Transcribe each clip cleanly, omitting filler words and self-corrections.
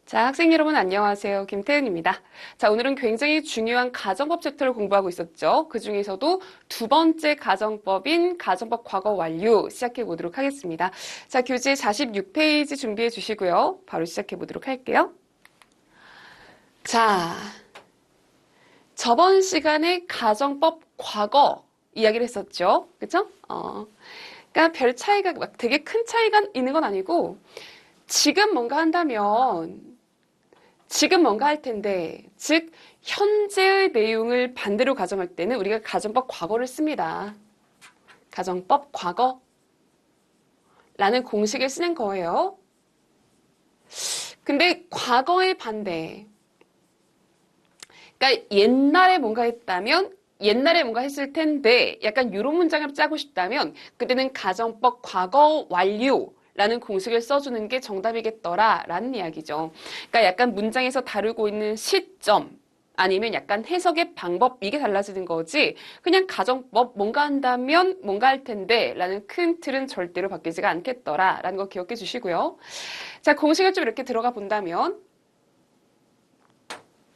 자, 학생 여러분 안녕하세요. 김태은입니다. 자, 오늘은 굉장히 중요한 가정법 챕터를 공부하고 있었죠. 그 중에서도 두 번째 가정법인 가정법 과거 완료 시작해 보도록 하겠습니다. 자, 교재 46페이지 준비해 주시고요. 바로 시작해 보도록 할게요. 자, 저번 시간에 가정법 과거 이야기를 했었죠. 그쵸? 그러니까 별 차이가 막 되게 큰 차이가 있는 건 아니고 지금 뭔가 한다면 지금 뭔가 할 텐데, 즉 현재의 내용을 반대로 가정할 때는 우리가 가정법 과거를 씁니다. 가정법 과거라는 공식을 쓰는 거예요. 근데 과거의 반대, 그러니까 옛날에 뭔가 했다면 옛날에 뭔가 했을 텐데 약간 이런 문장을 짜고 싶다면 그때는 가정법 과거 완료 라는 공식을 써주는 게 정답이겠더라 라는 이야기죠. 그러니까 약간 문장에서 다루고 있는 시점 아니면 약간 해석의 방법 이게 달라지는 거지 그냥 가정법 뭔가 한다면 뭔가 할 텐데 라는 큰 틀은 절대로 바뀌지가 않겠더라 라는 거 기억해 주시고요. 자, 공식을 좀 이렇게 들어가 본다면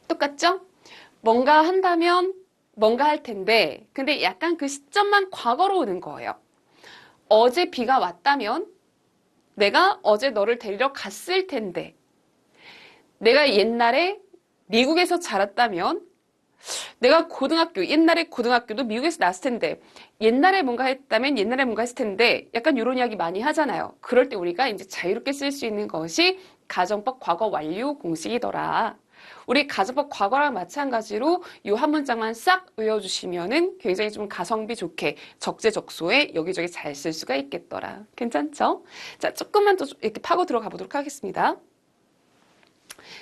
똑같죠? 뭔가 한다면 뭔가 할 텐데 근데 약간 그 시점만 과거로 오는 거예요. 어제 비가 왔다면 내가 어제 너를 데리러 갔을 텐데 내가 옛날에 미국에서 자랐다면 내가 옛날에 고등학교도 미국에서 나왔을 텐데 옛날에 뭔가 했다면 옛날에 뭔가 했을 텐데 약간 이런 이야기 많이 하잖아요. 그럴 때 우리가 이제 자유롭게 쓸 수 있는 것이 가정법 과거 완료 공식이더라. 우리 가정법 과거랑 마찬가지로 이 한 문장만 싹 외워주시면은 굉장히 좀 가성비 좋게 적재적소에 여기저기 잘 쓸 수가 있겠더라. 괜찮죠? 자, 조금만 더 이렇게 파고 들어가 보도록 하겠습니다.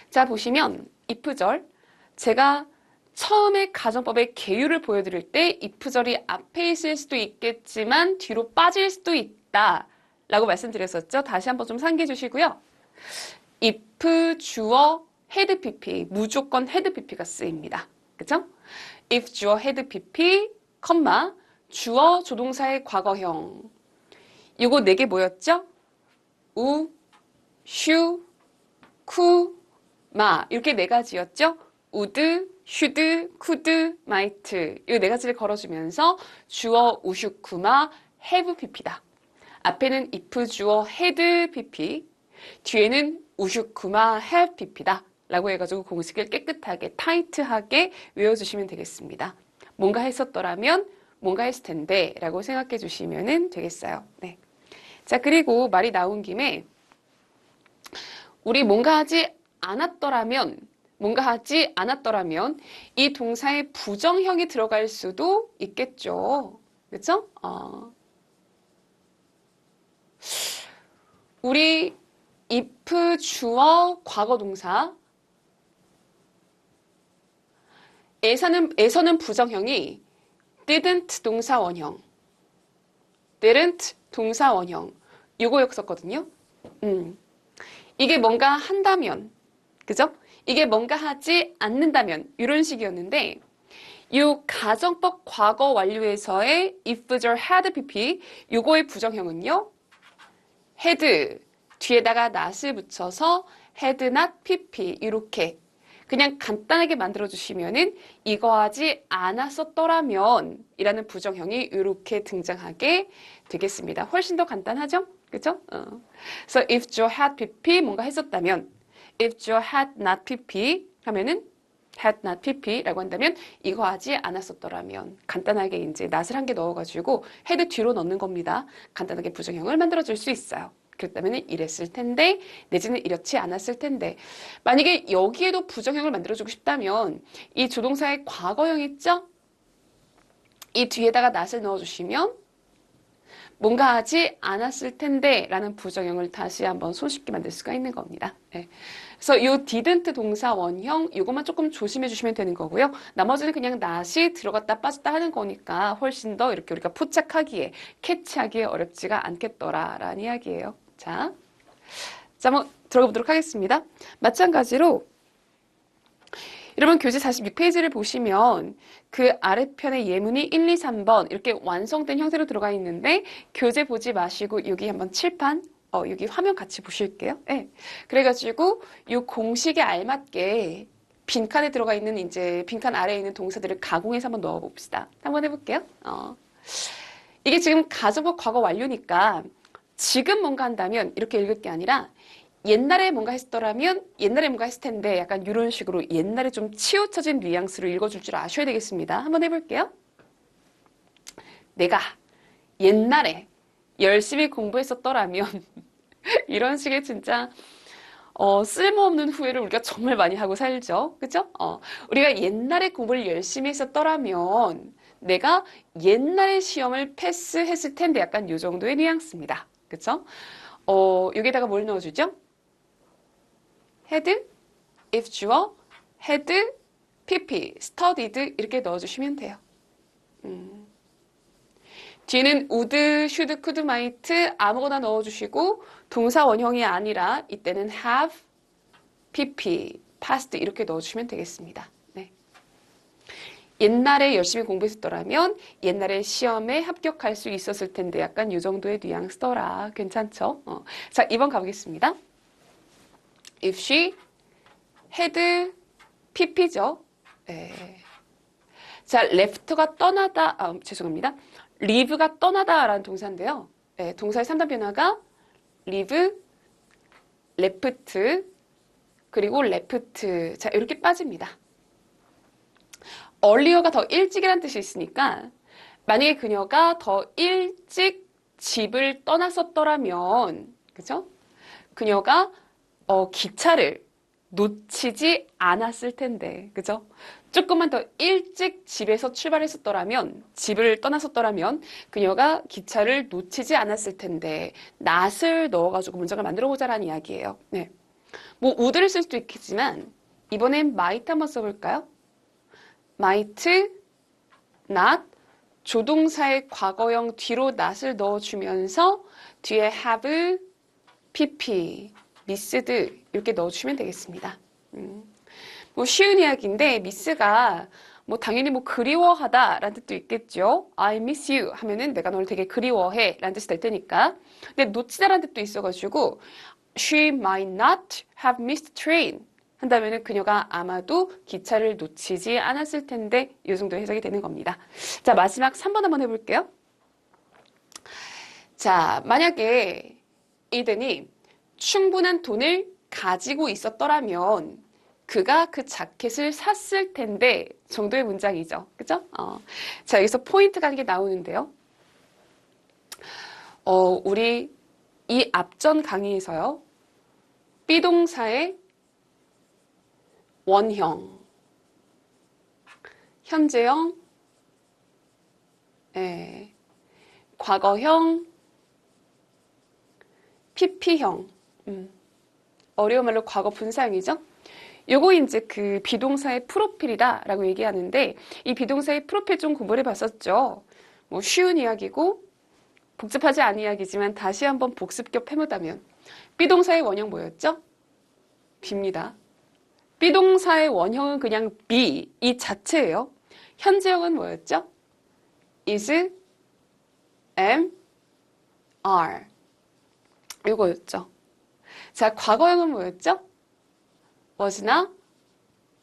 자, 보시면 if절 제가 처음에 가정법의 개요를 보여드릴 때 if절이 앞에 있을 수도 있겠지만 뒤로 빠질 수도 있다 라고 말씀드렸었죠. 다시 한번 좀 상기해 주시고요. if 주어 had pp 무조건 had pp가 쓰입니다. 그쵸? if 주어 had pp, 주어 조동사의 과거형 이거 네 개 뭐였죠? 우, 슈, 쿠, 마 이렇게 네 가지였죠? would, should, could, might 이 네 가지를 걸어주면서 주어 우슈쿠마 have pp다. 앞에는 if 주어 had pp 뒤에는 우슈쿠마 have pp다. 라고 해가지고 공식을 깨끗하게 타이트하게 외워주시면 되겠습니다. 뭔가 했었더라면 뭔가 했을 텐데 라고 생각해 주시면 되겠어요. 네. 자, 그리고 말이 나온 김에 우리 뭔가 하지 않았더라면 이 동사의 부정형이 들어갈 수도 있겠죠. 그렇죠? 우리 if 주어 과거 동사 에서는 부정형이 didn't 동사 원형 요거였었거든요. 이게 뭔가 한다면 그죠? 이게 뭔가 하지 않는다면 이런 식이었는데 이 가정법 과거 완료에서의 if절 had pp 요거의 부정형은요. had 뒤에다가 not을 붙여서 had not pp 이렇게 그냥 간단하게 만들어주시면은 이거 하지 않았었더라면 이라는 부정형이 이렇게 등장하게 되겠습니다. 훨씬 더 간단하죠? 그죠? 그래서 if Joe had pp 뭔가 했었다면 if Joe had not pp 하면은 had not pp라고 한다면 이거 하지 않았었더라면 간단하게 이제 not을 한 개 넣어가지고 had 뒤로 넣는 겁니다. 간단하게 부정형을 만들어줄 수 있어요. 그렇다면 이랬을 텐데 내지는 이렇지 않았을 텐데 만약에 여기에도 부정형을 만들어주고 싶다면 이 조동사의 과거형 있죠? 이 뒤에다가 not을 넣어주시면 뭔가 하지 않았을 텐데 라는 부정형을 다시 한번 손쉽게 만들 수가 있는 겁니다. 네. 그래서 이 didn't 동사 원형 이것만 조금 조심해 주시면 되는 거고요. 나머지는 그냥 not이 들어갔다 빠졌다 하는 거니까 훨씬 더 이렇게 우리가 포착하기에 캐치하기에 어렵지가 않겠더라라는 이야기예요. 자, 한번 들어가 보도록 하겠습니다. 마찬가지로 여러분 교재 46페이지를 보시면 그 아래편에 예문이 1, 2, 3번 이렇게 완성된 형태로 들어가 있는데 교재 보지 마시고 여기 한번 칠판 여기 화면 같이 보실게요. 네. 그래가지고 이 공식에 알맞게 빈칸에 들어가 있는 이제 빈칸 아래에 있는 동사들을 가공해서 한번 넣어봅시다. 한번 해볼게요. 이게 지금 가정법 과거 완료니까 지금 뭔가 한다면 이렇게 읽을 게 아니라 옛날에 뭔가 했더라면 옛날에 뭔가 했을 텐데 약간 이런 식으로 옛날에 좀 치우쳐진 뉘앙스로 읽어줄 줄 아셔야 되겠습니다. 한번 해볼게요. 내가 옛날에 열심히 공부했었더라면 이런 식의 진짜 쓸모없는 후회를 우리가 정말 많이 하고 살죠. 그죠? 우리가 옛날에 공부를 열심히 했었더라면 내가 옛날에 시험을 패스했을 텐데 약간 이 정도의 뉘앙스입니다. 그쵸? 여기다가 뭘 넣어주죠? had, if 주어, had, pp, studied 이렇게 넣어주시면 돼요. 뒤는 would, should, could, might 아무거나 넣어주시고 동사 원형이 아니라 이때는 have, pp, past 이렇게 넣어주시면 되겠습니다. 네. 옛날에 열심히 공부했었더라면 옛날에 시험에 합격할 수 있었을 텐데 약간 이 정도의 뉘앙스더라. 괜찮죠? 자, 2번 가보겠습니다. If she had pp죠. 네. 자, left가 떠나다, 죄송합니다. leave가 떠나다라는 동사인데요. 네, 동사의 3단 변화가 leave, left, 그리고 left. 자, 이렇게 빠집니다. earlier가 더 일찍이라는 뜻이 있으니까 만약에 그녀가 더 일찍 집을 떠났었더라면, 그죠? 그녀가 기차를 놓치지 않았을 텐데, 그죠? 조금만 더 일찍 집에서 출발했었더라면, 집을 떠났었더라면, 그녀가 기차를 놓치지 않았을 텐데, not을 넣어가지고 문장을 만들어보자라는 이야기예요. 네. 뭐, would를 쓸 수도 있겠지만, 이번엔 might 한번 써볼까요? might, not, 조동사의 과거형 뒤로 not을 넣어주면서, 뒤에 have, pp, missed 이렇게 넣어주시면 되겠습니다. 뭐 쉬운 이야기인데 miss가 뭐 당연히 뭐 그리워하다라는 뜻도 있겠죠. I miss you 하면은 내가 너를 되게 그리워해 라는 뜻이 될 테니까. 근데 놓치다라는 뜻도 있어가지고 she might not have missed train 한다면은 그녀가 아마도 기차를 놓치지 않았을 텐데 이 정도 해석이 되는 겁니다. 자, 마지막 3번 한번 해볼게요. 자, 만약에 이든이 충분한 돈을 가지고 있었더라면 그가 그 자켓을 샀을 텐데 정도의 문장이죠. 그죠? 자, 여기서 포인트가 한 게 나오는데요. 우리 이 앞전 강의에서요. 비동사의 원형, 현재형, 과거형, PP형, 어려운 말로 과거 분사형이죠. 요거 이제 그 비동사의 프로필이다라고 얘기하는데 이 비동사의 프로필 좀 공부를 해봤었죠. 뭐 쉬운 이야기고 복잡하지 않은 이야기지만 다시 한번 복습 겸 해보자면 비동사의 원형 뭐였죠? be입니다. 비동사의 원형은 그냥 be 이 자체예요. 현재형은 뭐였죠? is, am, are 이거였죠. 자, 과거형은 뭐였죠? was나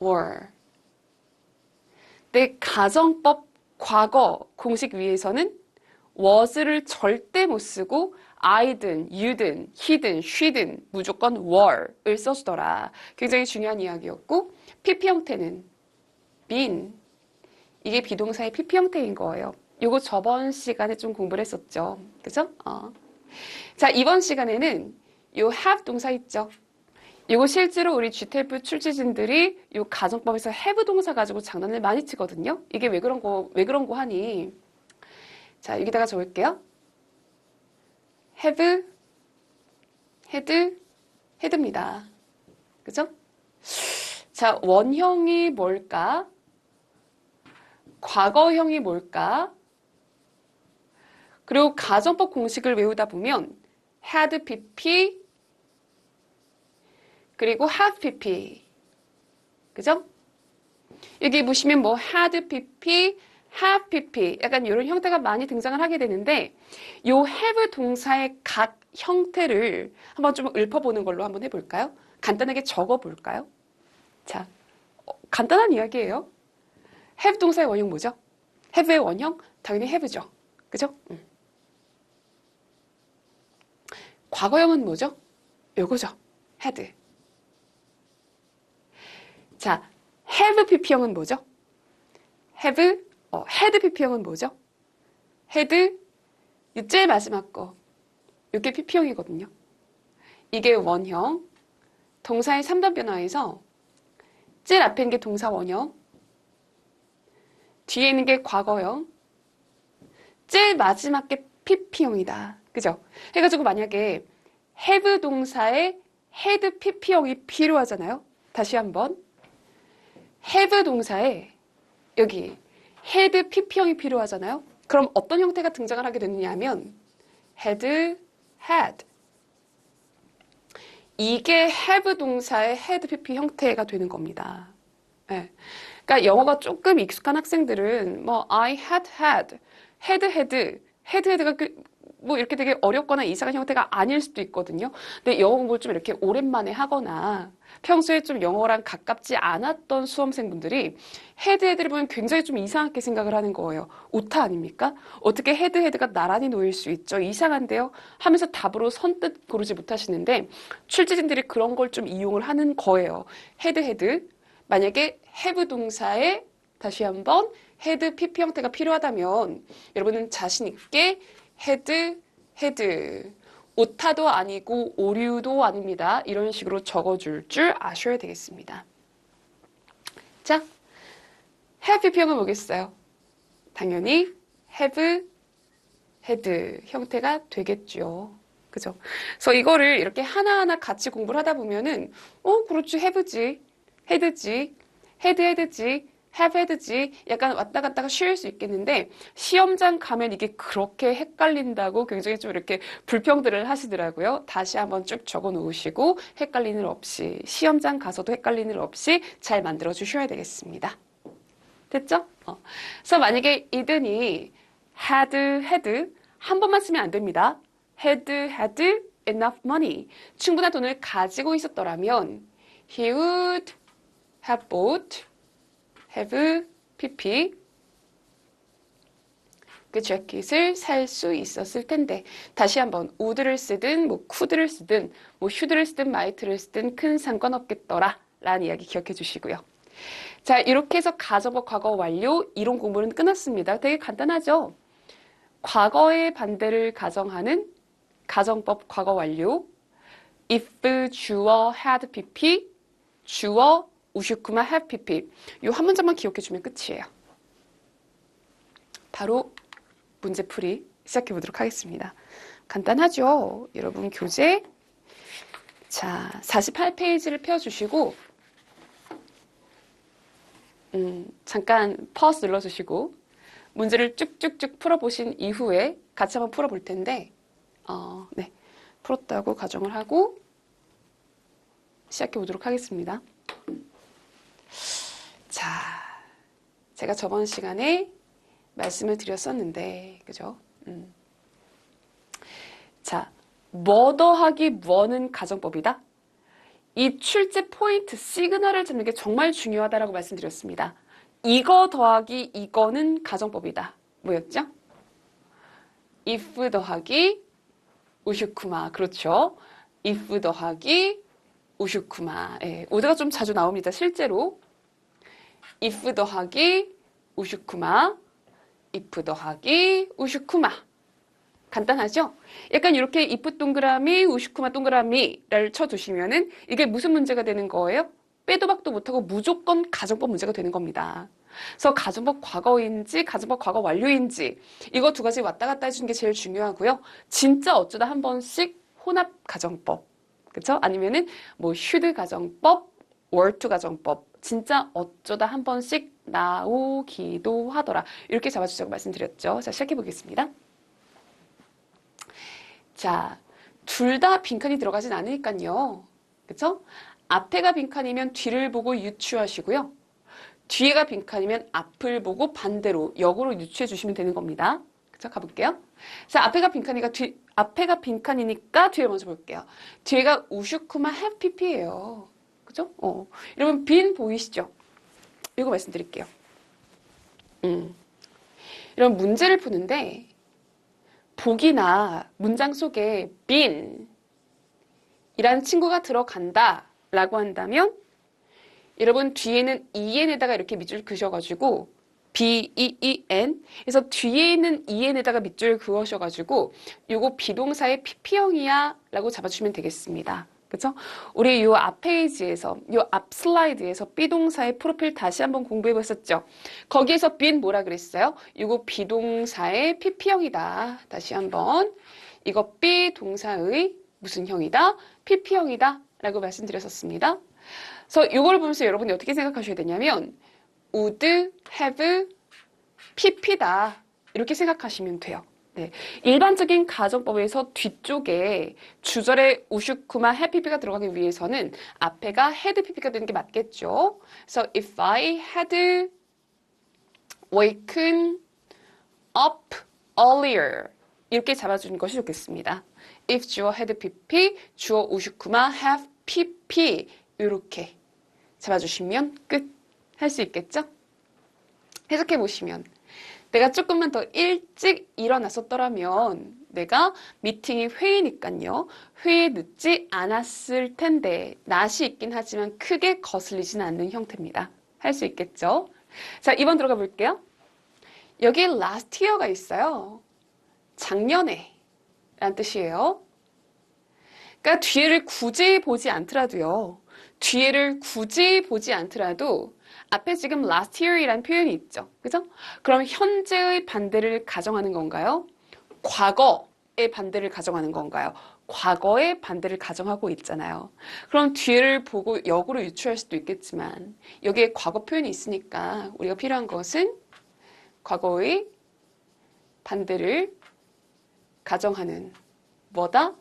were. 근데 가정법 과거 공식 위에서는 was를 절대 못 쓰고 I든, you든, he든, she든 무조건 were을 써주더라. 굉장히 중요한 이야기였고 PP 형태는 been. 이게 비동사의 PP 형태인 거예요. 요거 저번 시간에 좀 공부를 했었죠. 그죠? 자, 이번 시간에는 요 have 동사 있죠? 이거 실제로 우리 GTF 출제진들이 이 가정법에서 have 동사 가지고 장난을 많이 치거든요. 이게 왜 그런 거 하니? 자, 여기다가 적을게요. have, had, had입니다. 그죠? 자, 원형이 뭘까? 과거형이 뭘까? 그리고 가정법 공식을 외우다 보면 had pp 그리고 have pp 그죠? 여기 보시면 뭐 had pp, have pp 약간 이런 형태가 많이 등장을 하게 되는데 요 have 동사의 각 형태를 한번 좀 읊어보는 걸로 한번 해볼까요? 간단하게 적어볼까요? 자, 간단한 이야기예요. have 동사의 원형 뭐죠? have의 원형? 당연히 have죠. 그죠? 과거형은 뭐죠? 요거죠. had. 자, have pp형은 뭐죠? had pp형은 뭐죠? had, 이 제일 마지막 거. 이게 pp형이거든요. 이게 원형. 동사의 3단 변화에서 제일 앞에 있는 게 동사 원형, 뒤에 있는 게 과거형, 제일 마지막 게 pp형이다. 그죠? 해가지고 만약에 have 동사에 had pp형이 필요하잖아요. 다시 한번. have 동사에 여기 had pp형이 필요하잖아요. 그럼 어떤 형태가 등장을 하게 되느냐 하면 had, had. 이게 have 동사의 had pp 형태가 되는 겁니다. 네. 그러니까 영어가 조금 익숙한 학생들은 뭐 I had, had가 뭐 이렇게 되게 어렵거나 이상한 형태가 아닐 수도 있거든요. 근데 영어 공부를 좀 이렇게 오랜만에 하거나 평소에 좀 영어랑 가깝지 않았던 수험생분들이 had를 보면 굉장히 좀 이상하게 생각을 하는 거예요. 오타 아닙니까? 어떻게 had가 나란히 놓일 수 있죠? 이상한데요? 하면서 답으로 선뜻 고르지 못하시는데 출제진들이 그런 걸 좀 이용을 하는 거예요. had. 만약에 have 동사에 다시 한번 had pp 형태가 필요하다면 여러분은 자신 있게 had. 오타도 아니고 오류도 아닙니다. 이런 식으로 적어줄 줄 아셔야 되겠습니다. 자, have pp형은 뭐겠어요? 당연히 have, had 형태가 되겠죠. 그죠? 그래서 이거를 이렇게 하나하나 같이 공부를 하다 보면은 그렇지, have지, had지, had지, have had지 약간 왔다 갔다가 쉴 수 있겠는데 시험장 가면 이게 그렇게 헷갈린다고 굉장히 좀 이렇게 불평들을 하시더라고요. 다시 한번 쭉 적어 놓으시고 헷갈리는 일 없이 시험장 가서도 헷갈리는 일 없이 잘 만들어 주셔야 되겠습니다. 됐죠? 그래서 만약에 이든이 had 한 번만 쓰면 안 됩니다. had enough money. 충분한 돈을 가지고 있었더라면 he would have bought have pp 그 재킷을 살 수 있었을 텐데 다시 한번 would를 쓰든 뭐 could를 쓰든 뭐 should를 쓰든 might를 쓰든 큰 상관없겠더라 라는 이야기 기억해 주시고요. 자, 이렇게 해서 가정법 과거 완료 이론 공부는 끝났습니다. 되게 간단하죠? 과거의 반대를 가정하는 가정법 과거 완료 if 주어 had pp 주어 우슈쿠마 have pp 이 한 문장만 기억해주면 끝이에요. 바로 문제풀이 시작해 보도록 하겠습니다. 간단하죠? 여러분 교재 자 48페이지를 펴주시고 잠깐 pause 눌러주시고 문제를 쭉쭉쭉 풀어보신 이후에 같이 한번 풀어볼 텐데 네, 풀었다고 가정을 하고 시작해 보도록 하겠습니다. 자, 제가 저번 시간에 말씀을 드렸었는데, 그죠? 자, 뭐 더하기 뭐는 가정법이다? 이 출제 포인트, 시그널을 잡는 게 정말 중요하다라고 말씀드렸습니다. 이거 더하기 이거는 가정법이다. 뭐였죠? if 더하기 우슈쿠마. 그렇죠? if 더하기 우슈쿠마. 예, 오드가 좀 자주 나옵니다. 실제로. if 더하기 우슈쿠마. if 더하기 우슈쿠마. 간단하죠? 약간 이렇게 if 동그라미, 우슈쿠마 동그라미를 쳐두시면은 이게 무슨 문제가 되는 거예요? 빼도 박도 못하고 무조건 가정법 문제가 되는 겁니다. 그래서 가정법 과거인지 가정법 과거 완료인지 이거 두 가지 왔다 갔다 해주는 게 제일 중요하고요. 진짜 어쩌다 한 번씩 혼합 가정법, 그쵸? 아니면은 뭐 should 가정법, were to 가정법 진짜 어쩌다 한 번씩 나오기도 하더라. 이렇게 잡아주자고 말씀드렸죠. 자, 시작해 보겠습니다. 자, 둘 다 빈칸이 들어가진 않으니까요. 그쵸? 앞에가 빈칸이면 뒤를 보고 유추하시고요. 뒤에가 빈칸이면 앞을 보고 반대로 역으로 유추해 주시면 되는 겁니다. 그쵸? 가볼게요. 자, 앞에가 빈칸이니까 뒤에 먼저 볼게요. 뒤에가 우슈쿠마 have pp예요. 그죠? 여러분, 빈 보이시죠? 이거 말씀드릴게요. 이런 문제를 푸는데, 복이나 문장 속에 빈 이라는 친구가 들어간다 라고 한다면 여러분 뒤에는 en에다가 이렇게 밑줄 그셔가지고 B-E-E-N 그래서 뒤에 있는 en에다가 밑줄 그으셔가지고 요거 비동사의 pp형이야 라고 잡아주시면 되겠습니다. 그쵸? 우리 요 앞 페이지에서 요 앞 슬라이드에서 비동사의 프로필 다시 한번 공부해봤었죠? 거기에서 빈 뭐라 그랬어요? 요거 비동사의 pp형이다. 다시 한번 이거 비동사의 무슨 형이다? pp형이다 라고 말씀드렸었습니다. 그래서 이걸 보면서 여러분이 어떻게 생각하셔야 되냐면 would, have, pp다 이렇게 생각하시면 돼요. 네. 일반적인 가정법에서 뒤쪽에 주절에 우슈쿠마 have pp가 들어가기 위해서는 앞에가 had pp가 되는 게 맞겠죠. 그래서 if I had waken up earlier 이렇게 잡아주는 것이 좋겠습니다. if 주어 had pp, 주어 우슈쿠마 have pp 이렇게 잡아주시면 끝. 할 수 있겠죠? 해석해 보시면 내가 조금만 더 일찍 일어났었더라면 내가 미팅이 회의니까요. 회의에 늦지 않았을 텐데 낯이 있긴 하지만 크게 거슬리진 않는 형태입니다. 할 수 있겠죠? 자, 2번 들어가 볼게요. 여기 last year가 있어요. 작년에 라는 뜻이에요. 그러니까 뒤에를 굳이 보지 않더라도요. 뒤에를 굳이 보지 않더라도 앞에 지금 last year이라는 표현이 있죠. 그죠? 그럼 현재의 반대를 가정하는 건가요? 과거의 반대를 가정하는 건가요? 과거의 반대를 가정하고 있잖아요. 그럼 뒤를 보고 역으로 유추할 수도 있겠지만 여기에 과거 표현이 있으니까 우리가 필요한 것은 과거의 반대를 가정하는 뭐다?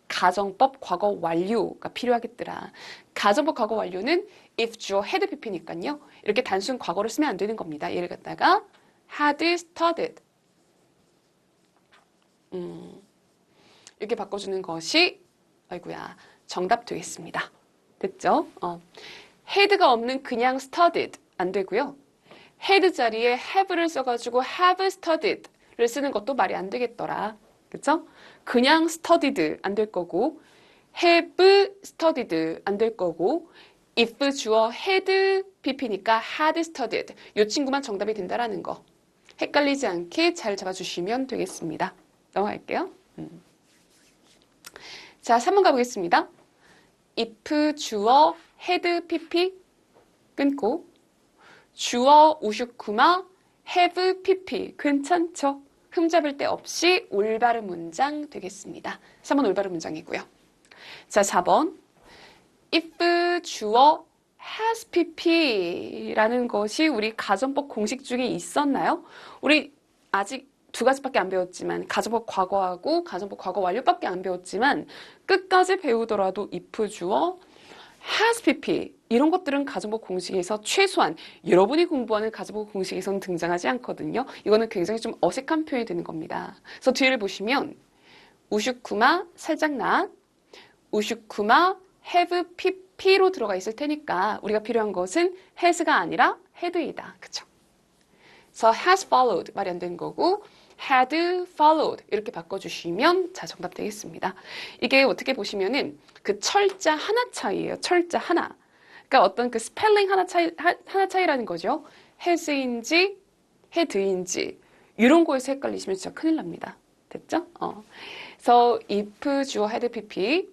가정법 과거 완료가 필요하겠더라. 가정법 과거 완료는 if 주어 had pp니까요. 이렇게 단순 과거를 쓰면 안 되는 겁니다. 얘를 갖다가 had studied 이렇게 바꿔주는 것이 아이고야 정답 되겠습니다. 됐죠? had가 없는 그냥 studied 안 되고요. had 자리에 have를 써가지고 have studied를 쓰는 것도 말이 안 되겠더라. 그쵸? 그냥 studied 안 될 거고 have studied 안 될 거고 if 주어 had pp니까 had studied 이 친구만 정답이 된다라는 거 헷갈리지 않게 잘 잡아주시면 되겠습니다. 넘어갈게요. 자, 3번 가보겠습니다. if 주어 had pp 끊고 주어 우슈쿠마 have pp 괜찮죠? 흠잡을 데 없이 올바른 문장 되겠습니다. 3번 올바른 문장이고요. 자, 4번 if 주어 has pp라는 것이 우리 가정법 공식 중에 있었나요? 우리 아직 두 가지밖에 안 배웠지만 가정법 과거하고 가정법 과거 완료밖에 안 배웠지만 끝까지 배우더라도 if 주어 has pp 이런 것들은 가정법 공식에서 최소한 여러분이 공부하는 가정법 공식에서는 등장하지 않거든요. 이거는 굉장히 좀 어색한 표현이 되는 겁니다. 그래서 뒤를 보시면 우슈쿠마 살짝 나 우슈쿠마 have pp로 들어가 있을 테니까 우리가 필요한 것은 has가 아니라 had이다. 그쵸? 그래서 has followed 말이 안 되는 거고 had followed 이렇게 바꿔주시면 자 정답 되겠습니다. 이게 어떻게 보시면은 그 철자 하나 차이예요. 철자 하나. 그러니까 어떤 그 스펠링 하나 차이라는 거죠. has인지 had인지 이런 거에서 헷갈리시면 진짜 큰일 납니다. 됐죠? 그래서 if 주어 had pp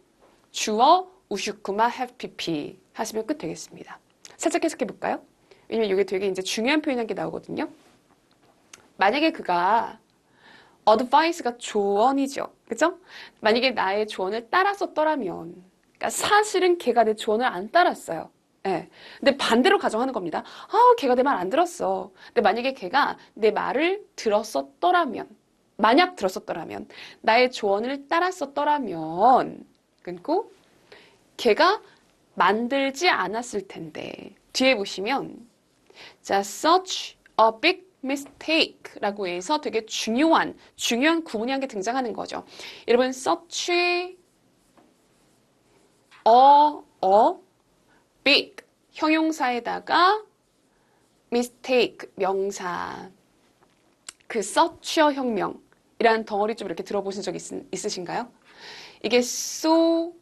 주어 우슈쿠마 have pp 하시면 끝 되겠습니다. 살짝 해석해 볼까요? 왜냐면 이게 되게 이제 중요한 표현한 게 나오거든요. 만약에 그가 advice가 조언이죠. 그죠? 만약에 나의 조언을 따랐었더라면 그러니까 사실은 걔가 내 조언을 안 따랐어요. 예. 근데 반대로 가정하는 겁니다. 걔가 내 말 안 들었어. 근데 만약에 걔가 내 말을 들었었더라면 만약 들었었더라면 나의 조언을 따랐었더라면 끊고 걔가 만들지 않았을 텐데 뒤에 보시면 자 such a big mistake라고 해서 되게 중요한 구문이 한 개 등장하는 거죠. 여러분 such a big 형용사에다가 mistake 명사 그 such의 혁명이라는 덩어리 좀 이렇게 들어보신 적 있으신가요? 이게 so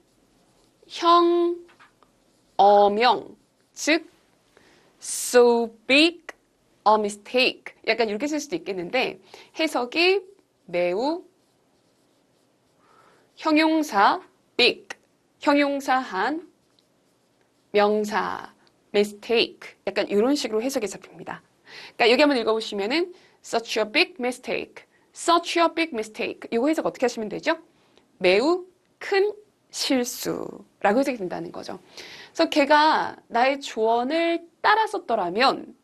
어명 즉 so big a mistake 약간 이렇게 쓸 수도 있겠는데 해석이 매우 형용사 big 형용사한 명사 mistake 약간 이런 식으로 해석이 잡힙니다. 그러니까 여기 한번 읽어보시면은 such a big mistake, such a big mistake 이거 해석 어떻게 하시면 되죠? 매우 큰 실수라고 해석이 된다는 거죠. 그래서 걔가 나의 조언을 따랐었더라면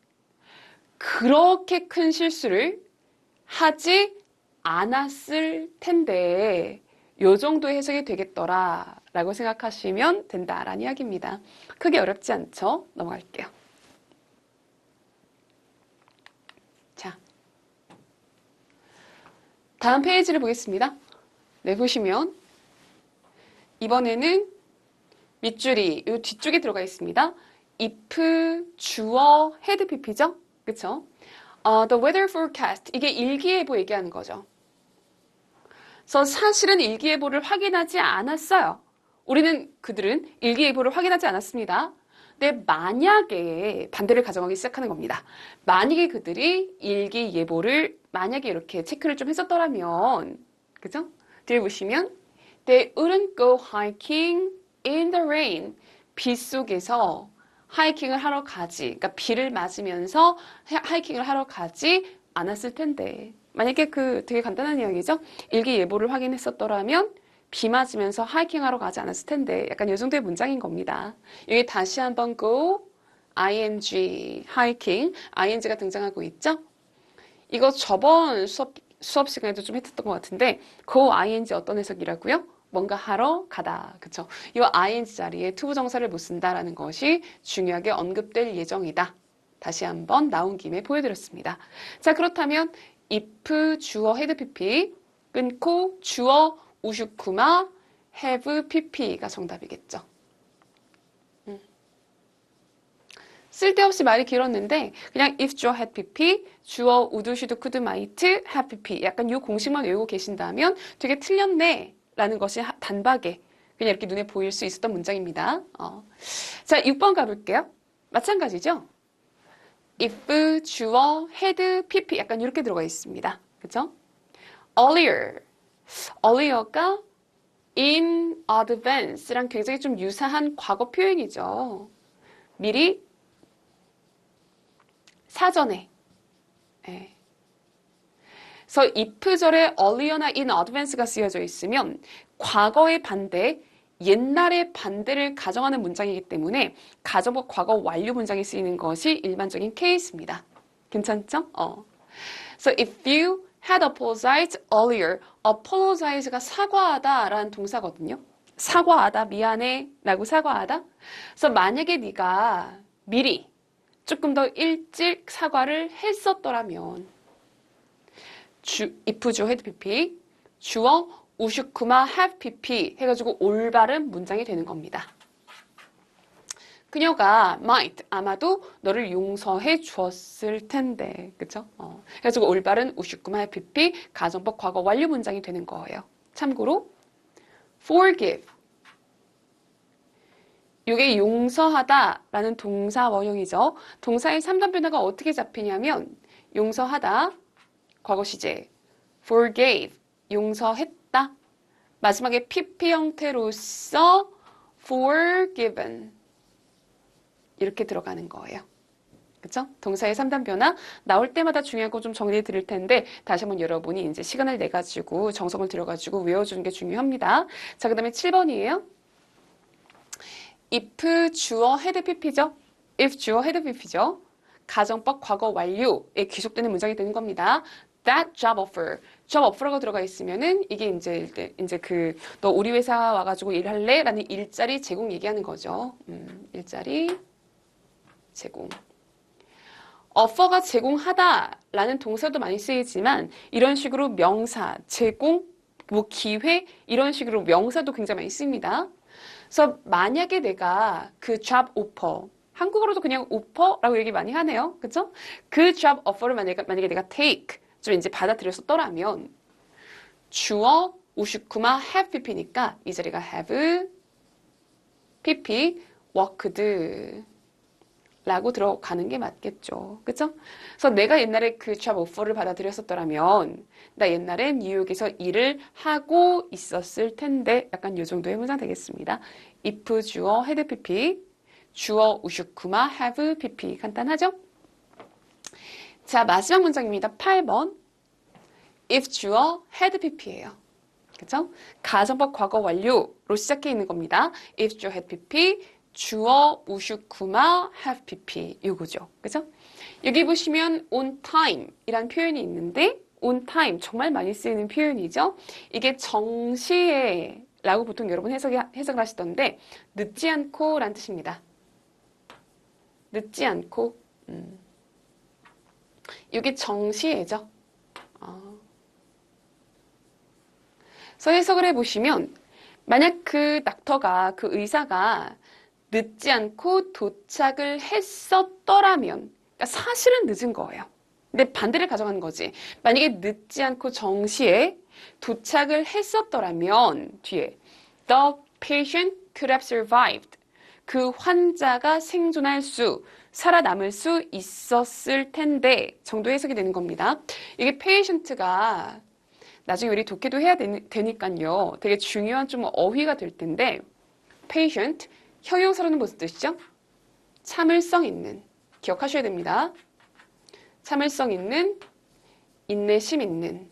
그렇게 큰 실수를 하지 않았을 텐데 요 정도의 해석이 되겠더라 라고 생각하시면 된다라는 이야기입니다. 크게 어렵지 않죠? 넘어갈게요. 자, 다음 페이지를 보겠습니다. 네, 보시면 이번에는 밑줄이 이 뒤쪽에 들어가 있습니다. if, 주어, had pp죠? 그쵸? The weather forecast 이게 일기예보 얘기하는 거죠. 그래서 사실은 일기예보를 확인하지 않았어요. 그들은 일기예보를 확인하지 않았습니다. 근데 만약에 반대를 가정하기 시작하는 겁니다. 만약에 그들이 일기예보를 만약에 이렇게 체크를 좀 했었더라면 그죠? 뒤에 보시면 They wouldn't go hiking in the rain. 비 속에서 하이킹을 하러 가지. 그러니까 비를 맞으면서 하이킹을 하러 가지 않았을 텐데. 만약에 되게 간단한 이야기죠. 일기예보를 확인했었더라면 비 맞으면서 하이킹하러 가지 않았을 텐데. 약간 이 정도의 문장인 겁니다. 여기 다시 한번 go, ing, hiking, ing가 등장하고 있죠. 이거 저번 수업 시간에도 좀 했었던 것 같은데 go, ing 어떤 해석이라고요? 뭔가 하러 가다. 그쵸? 이 ing 자리에 투부정사를 못 쓴다라는 것이 중요하게 언급될 예정이다. 다시 한번 나온 김에 보여드렸습니다. 자, 그렇다면 if 주어 had pp 끊고 주어 우슈쿠마 have pp가 정답이겠죠. 쓸데없이 말이 길었는데 그냥 if 주어 had pp 주어 would, should, could, might have pp 약간 이 공식만 외우고 계신다면 되게 틀렸네 라는 것이 단박에 그냥 이렇게 눈에 보일 수 있었던 문장입니다. 자, 6번 가볼게요. 마찬가지죠? if 주어 had pp 약간 이렇게 들어가 있습니다. 그죠? earlier가 in advance랑 굉장히 좀 유사한 과거 표현이죠. 미리 사전에. 네. 그래서 if절에 earlier나 in advance가 쓰여져 있으면 과거의 반대, 옛날의 반대를 가정하는 문장이기 때문에 가정법 과거 완료 문장이 쓰이는 것이 일반적인 케이스입니다. 괜찮죠? So if you had apologized earlier, apologize가 사과하다라는 동사거든요. 사과하다, 미안해 라고 사과하다. 그래서 만약에 네가 미리 조금 더 일찍 사과를 했었더라면 if 주어 had pp 주어 우슈쿠마 have pp 해가지고 올바른 문장이 되는 겁니다. 그녀가 might 아마도 너를 용서해 주었을 텐데 그쵸? 해가지고 올바른 우슈쿠마 have pp 가정법 과거 완료 문장이 되는 거예요. 참고로 forgive 이게 용서하다 라는 동사 원형이죠. 동사의 3단 변화가 어떻게 잡히냐면 용서하다 과거 시제 forgave 용서했다 마지막에 pp 형태로서 forgiven 이렇게 들어가는 거예요. 그쵸? 동사의 3단 변화 나올 때마다 중요한 거 좀 정리해 드릴 텐데 다시 한번 여러분이 이제 시간을 내 가지고 정성을 들여 가지고 외워주는 게 중요합니다. 자, 그다음에 7번이에요. if 주어 had pp죠. if 주어 had pp죠. 가정법 과거 완료에 귀속되는 문장이 되는 겁니다. That job offer. job offer라고 들어가 있으면은 이게 이제 너 우리 회사 와가지고 일할래? 라는 일자리 제공 얘기하는 거죠. 일자리 제공. offer가 제공하다라는 동사도 많이 쓰이지만 이런 식으로 명사, 제공, 뭐 기회 이런 식으로 명사도 굉장히 많이 씁니다. 그래서 만약에 내가 그 job offer 한국어로도 그냥 오퍼라고 얘기 많이 하네요. 그죠? 그 job offer를 만약에 내가 take 좀 이제 받아들였었더라면 주어 우슈쿠마 have pp니까 이 자리가 have pp worked 라고 들어가는 게 맞겠죠. 그죠? 그래서 내가 옛날에 그 job offer를 받아들였었더라면 나 옛날엔 뉴욕에서 일을 하고 있었을 텐데 약간 이 정도의 문장 되겠습니다. if 주어 had pp 주어 우슈쿠마 have pp 간단하죠? 자, 마지막 문장입니다. 8번. if 주어 had pp예요. 그죠? 가정법 과거 완료로 시작해 있는 겁니다. if 주어 had pp 주어 우슈쿠마 have pp 요거죠. 그죠? 여기 보시면 on time 이란 표현이 있는데 on time 정말 많이 쓰이는 표현이죠. 이게 정시에 라고 보통 여러분 해석을 하시던데 늦지 않고 란 뜻입니다. 늦지 않고 이게 정시예죠. 그래서 해석을 해보시면 만약 그 닥터가 그 의사가 늦지 않고 도착을 했었더라면 그러니까 사실은 늦은 거예요. 근데 반대를 가져가는 거지. 만약에 늦지 않고 정시에 도착을 했었더라면 뒤에 the patient could have survived 그 환자가 생존할 수 살아남을 수 있었을 텐데 정도 해석이 되는 겁니다. 이게 patient가 나중에 우리 독해도 해야 되니까요. 되게 중요한 좀 어휘가 될 텐데 patient 형용사로는 무슨 뜻이죠? 참을성 있는 기억하셔야 됩니다. 참을성 있는 인내심 있는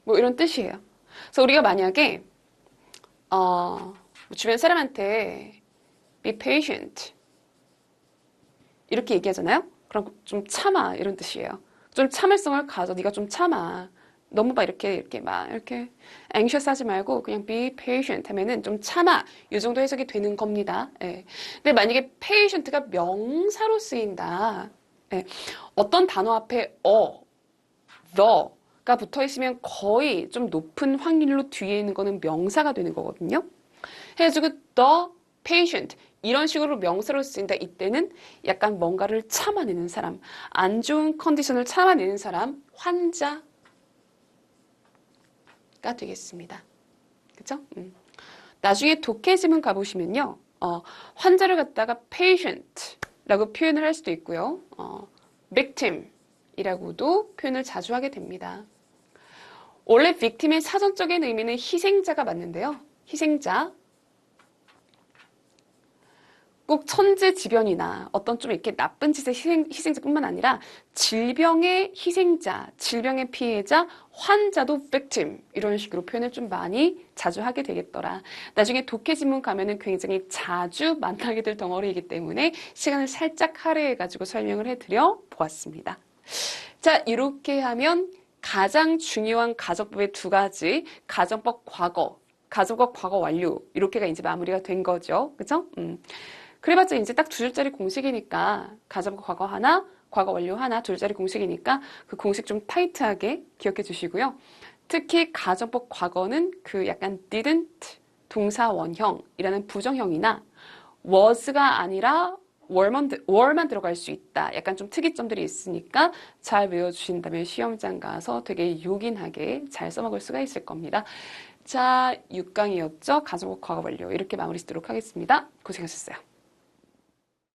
뭐 이런 뜻이에요. 그래서 우리가 만약에 주변 사람한테 be patient 이렇게 얘기하잖아요. 그럼 좀 참아 이런 뜻이에요. 좀 참을성을 가져. 네가 좀 참아. 너무 막 이렇게 anxious 하지 말고 그냥 be patient 하면은 좀 참아. 이 정도 해석이 되는 겁니다. 예. 근데 만약에 patient가 명사로 쓰인다. 예. 어떤 단어 앞에 the가 붙어 있으면 거의 좀 높은 확률로 뒤에 있는 거는 명사가 되는 거거든요. 해가지고 the patient 이런 식으로 명사로 쓰인다. 이때는 약간 뭔가를 참아내는 사람, 안 좋은 컨디션을 참아내는 사람, 환자가 되겠습니다. 그죠? 나중에 독해 지문 가보시면요. 환자를 갖다가 patient라고 표현을 할 수도 있고요. victim이라고도 표현을 자주 하게 됩니다. 원래 victim의 사전적인 의미는 희생자가 맞는데요. 희생자. 꼭 천재지변이나 어떤 좀 이렇게 나쁜 짓의 희생자뿐만 아니라 질병의 희생자, 질병의 피해자, 환자도 victim 이런 식으로 표현을 좀 많이 자주 하게 되겠더라. 나중에 독해 지문 가면은 굉장히 자주 만나게 될 덩어리이기 때문에 시간을 살짝 할애해가지고 설명을 해드려 보았습니다. 자, 이렇게 하면 가장 중요한 가정법의 두 가지, 가정법 과거, 가정법 과거 완료 이렇게가 이제 마무리가 된 거죠. 그죠? 그래봤자 이제 딱 두 줄짜리 공식이니까 가정법 과거 하나, 과거 완료 하나, 두 줄짜리 공식이니까 그 공식 좀 타이트하게 기억해 주시고요. 특히 가정법 과거는 그 약간 didn't 동사 원형이라는 부정형이나 was가 아니라 were만 들어갈 수 있다. 약간 좀 특이점들이 있으니까 잘 외워주신다면 시험장 가서 되게 요긴하게 잘 써먹을 수가 있을 겁니다. 자, 6강이었죠? 가정법 과거 완료 이렇게 마무리 짓도록 하겠습니다. 고생하셨어요.